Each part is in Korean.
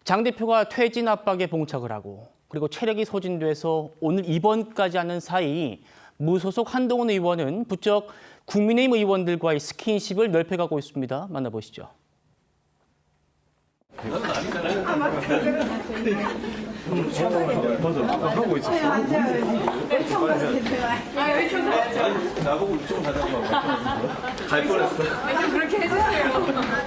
장 대표가 퇴진 압박에 봉착을 하고 그리고 체력이 소진돼서 오늘 입원까지 하는 사이 무소속 한동훈 의원은 부쩍 국민의힘 의원들과의 스킨십을 넓혀가고 있습니다. 만나보시죠. 하고 있었어. 나보고 이쪽 가자고 갈 뻔했어. 그렇게 해주세요.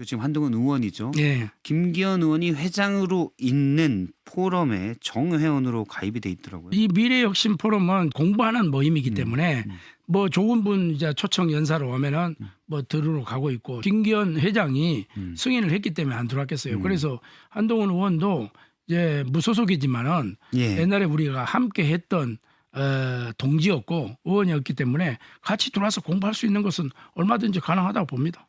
지금 한동훈 의원이죠. 예. 김기현 의원이 회장으로 있는 포럼에 정회원으로 가입이 돼 있더라고요. 이 미래혁신 포럼은 공부하는 모임이기 때문에 뭐 좋은 분 이제 초청 연사로 오면은 뭐 들으러 가고 있고 김기현 회장이 승인을 했기 때문에 안 들어왔겠어요. 그래서 한동훈 의원도 이제 무소속이지만은 예. 옛날에 우리가 함께 했던 동지였고 의원이었기 때문에 같이 들어와서 공부할 수 있는 것은 얼마든지 가능하다고 봅니다.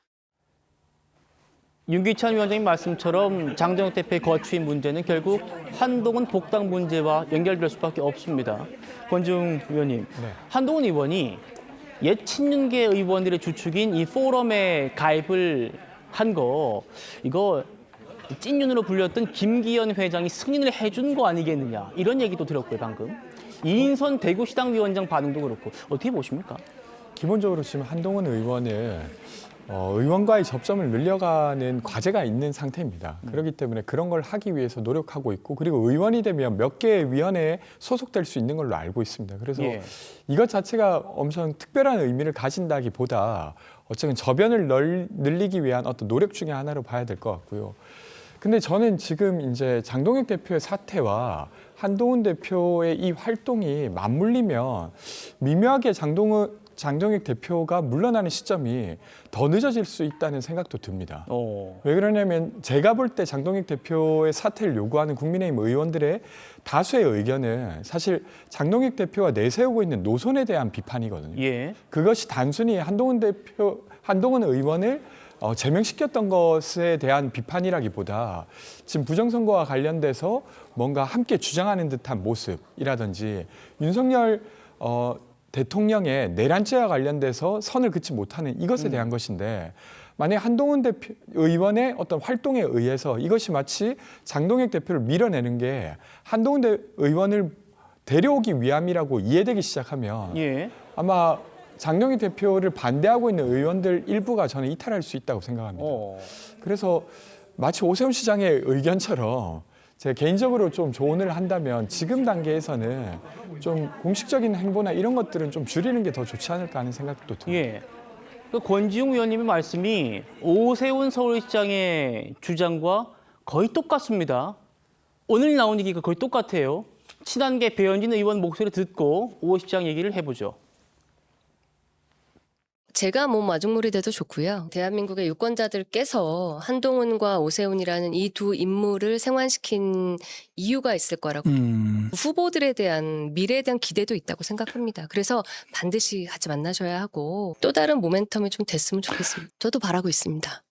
윤기찬 위원장님 말씀처럼 장동혁 대표의 거취인 문제는 결국 한동훈 복당 문제와 연결될 수밖에 없습니다. 권중 의원님, 한동훈 의원이 옛 친윤계 의원들의 주축인 이 포럼에 가입을 한 거 이거 찐윤으로 불렸던 김기현 회장이 승인을 해준 거 아니겠느냐 이런 얘기도 들었고요 방금. 이인선 대구시당 위원장 반응도 그렇고 어떻게 보십니까? 기본적으로 지금 한동훈 의원을 의원과의 접점을 늘려가는 과제가 있는 상태입니다. 그렇기 때문에 그런 걸 하기 위해서 노력하고 있고 그리고 의원이 되면 몇 개의 위원회에 소속될 수 있는 걸로 알고 있습니다. 그래서 예. 이것 자체가 엄청 특별한 의미를 가진다기보다 어쨌든 저변을 늘리기 위한 어떤 노력 중에 하나로 봐야 될 것 같고요. 근데 저는 지금 이제 장동혁 대표의 사태와 한동훈 대표의 이 활동이 맞물리면 미묘하게 장동혁 대표가 물러나는 시점이 더 늦어질 수 있다는 생각도 듭니다. 왜 그러냐면 제가 볼 때 장동혁 대표의 사퇴를 요구하는 국민의힘 의원들의 다수의 의견은 사실 장동혁 대표가 내세우고 있는 노선에 대한 비판이거든요. 예. 그것이 단순히 한동훈 의원을 제명시켰던 것에 대한 비판이라기보다 지금 부정선거와 관련돼서 뭔가 함께 주장하는 듯한 모습이라든지 윤석열 대통령의 내란죄와 관련돼서 선을 긋지 못하는 이것에 대한 것인데 만약 한동훈 의원의 어떤 활동에 의해서 이것이 마치 장동혁 대표를 밀어내는 게 한동훈 의원을 데려오기 위함이라고 이해되기 시작하면 예. 아마 장동혁 대표를 반대하고 있는 의원들 일부가 저는 이탈할 수 있다고 생각합니다. 그래서 마치 오세훈 시장의 의견처럼 제가 개인적으로 좀 조언을 한다면 지금 단계에서는 좀 공식적인 행보나 이런 것들은 좀 줄이는 게 더 좋지 않을까 하는 생각도 듭니다. 예. 그 권지웅 의원님의 말씀이 오세훈 서울시장의 주장과 거의 똑같습니다. 오늘 나온 얘기가 거의 똑같아요. 친한계 배현진 의원 목소리 듣고 오 시장 얘기를 해보죠. 제가 뭐 마중물이 돼도 좋고요. 대한민국의 유권자들께서 한동훈과 오세훈이라는 이 두 인물을 생환시킨 이유가 있을 거라고 후보들에 대한 미래에 대한 기대도 있다고 생각합니다. 그래서 반드시 같이 만나셔야 하고 또 다른 모멘텀이 좀 됐으면 좋겠습니다. 저도 바라고 있습니다.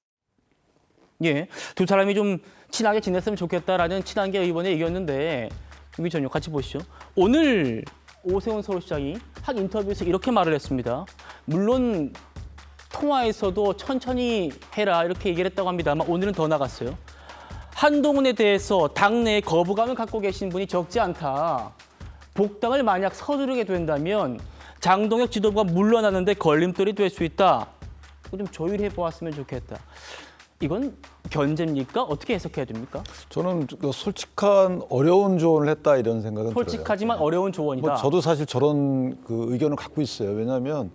예, 두 사람이 좀 친하게 지냈으면 좋겠다라는 친한계 의원의 얘기였는데 위전요 같이 보시죠. 오늘 오세훈 서울시장이 한 인터뷰에서 이렇게 말을 했습니다. 물론 통화에서도 천천히 해라 이렇게 얘기를 했다고 합니다만 오늘은 더 나갔어요. 한동훈에 대해서 당내에 거부감을 갖고 계신 분이 적지 않다. 복당을 만약 서두르게 된다면 장동혁 지도부가 물러나는데 걸림돌이 될 수 있다. 좀 조율해 보았으면 좋겠다. 이건 견제입니까? 어떻게 해석해야 됩니까? 저는 솔직한 어려운 조언을 했다 이런 생각은 솔직하지만 들어요. 어려운 조언이다. 뭐 저도 사실 저런 그 의견을 갖고 있어요. 왜냐하면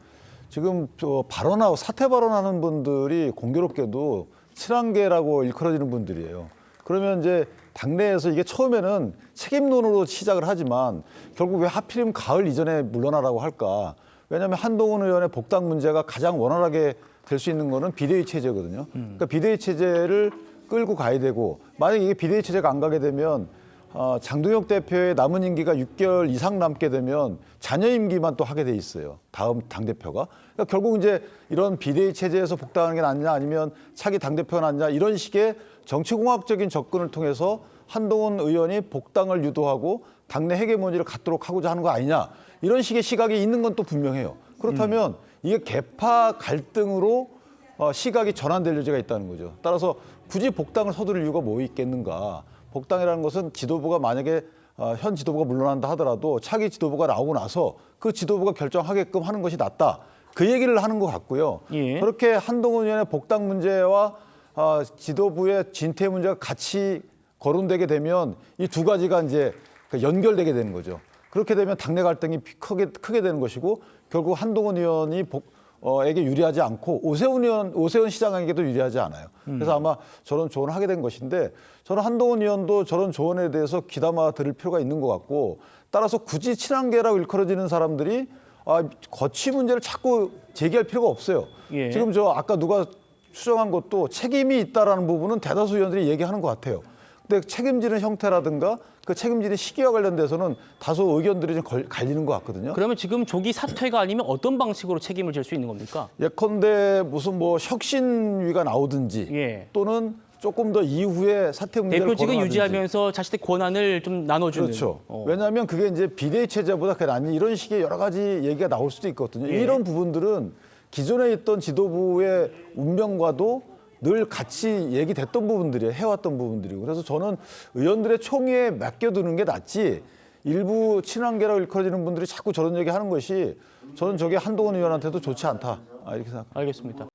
지금 발언하고 사퇴 발언하는 분들이 공교롭게도 친한계라고 일컬어지는 분들이에요. 그러면 이제 당내에서 이게 처음에는 책임론으로 시작을 하지만 결국 왜 하필이면 가을 이전에 물러나라고 할까? 왜냐하면 한동훈 의원의 복당 문제가 가장 원활하게 될 수 있는 거는 비대위 체제거든요. 그러니까 비대위 체제를 끌고 가야 되고 만약에 이게 비대위 체제가 안 가게 되면 장동혁 대표의 남은 임기가 6개월 이상 남게 되면 잔여 임기만 또 하게 돼 있어요. 다음 당대표가. 그러니까 결국 이제 이런 비대위 체제에서 복당하는 게 낫냐 아니면 차기 당대표가 낫냐 이런 식의 정치공학적인 접근을 통해서 한동훈 의원이 복당을 유도하고 당내 헤게모니를 갖도록 하고자 하는 거 아니냐 이런 식의 시각이 있는 건 또 분명해요. 그렇다면 이게 계파 갈등으로 시각이 전환될 여지가 있다는 거죠. 따라서 굳이 복당을 서두를 이유가 뭐 있겠는가. 복당이라는 것은 지도부가 만약에 현 지도부가 물러난다 하더라도 차기 지도부가 나오고 나서 그 지도부가 결정하게끔 하는 것이 낫다. 그 얘기를 하는 것 같고요. 예. 그렇게 한동훈 의원의 복당 문제와 지도부의 진퇴 문제가 같이 거론되게 되면 이 두 가지가 이제 연결되게 되는 거죠. 그렇게 되면 당내 갈등이 크게 되는 것이고 결국 한동훈 의원이 에게 유리하지 않고 오세훈 시장에게도 유리하지 않아요. 그래서 아마 저런 조언을 하게 된 것인데 저는 한동훈 의원도 저런 조언에 대해서 귀담아 들을 필요가 있는 것 같고 따라서 굳이 친한계라고 일컬어지는 사람들이 거취 문제를 자꾸 제기할 필요가 없어요. 예. 지금 저 아까 누가 수정한 것도 책임이 있다라는 부분은 대다수 의원들이 얘기하는 것 같아요. 근데 책임지는 형태라든가 그 책임지는 시기와 관련돼서는 다소 의견들이 좀 갈리는 것 같거든요. 그러면 지금 조기 사퇴가 아니면 어떤 방식으로 책임을 질 수 있는 겁니까? 예컨대 무슨 뭐 혁신위가 나오든지 예. 또는 조금 더 이후에 사퇴 문제를 대표직을 거론하든지. 유지하면서 자신의 권한을 좀 나눠주는. 그렇죠. 왜냐하면 그게 이제 비대위 체제보다 그게 낫니 이런 식의 여러 가지 얘기가 나올 수도 있거든요. 예. 이런 부분들은 기존에 있던 지도부의 운명과도 늘 같이 얘기됐던 부분들이에요. 해왔던 부분들이고. 그래서 저는 의원들의 총의에 맡겨두는 게 낫지 일부 친한계라고 일컬어지는 분들이 자꾸 저런 얘기하는 것이 저는 저게 한동훈 의원한테도 좋지 않다. 이렇게 생각합니다. 알겠습니다.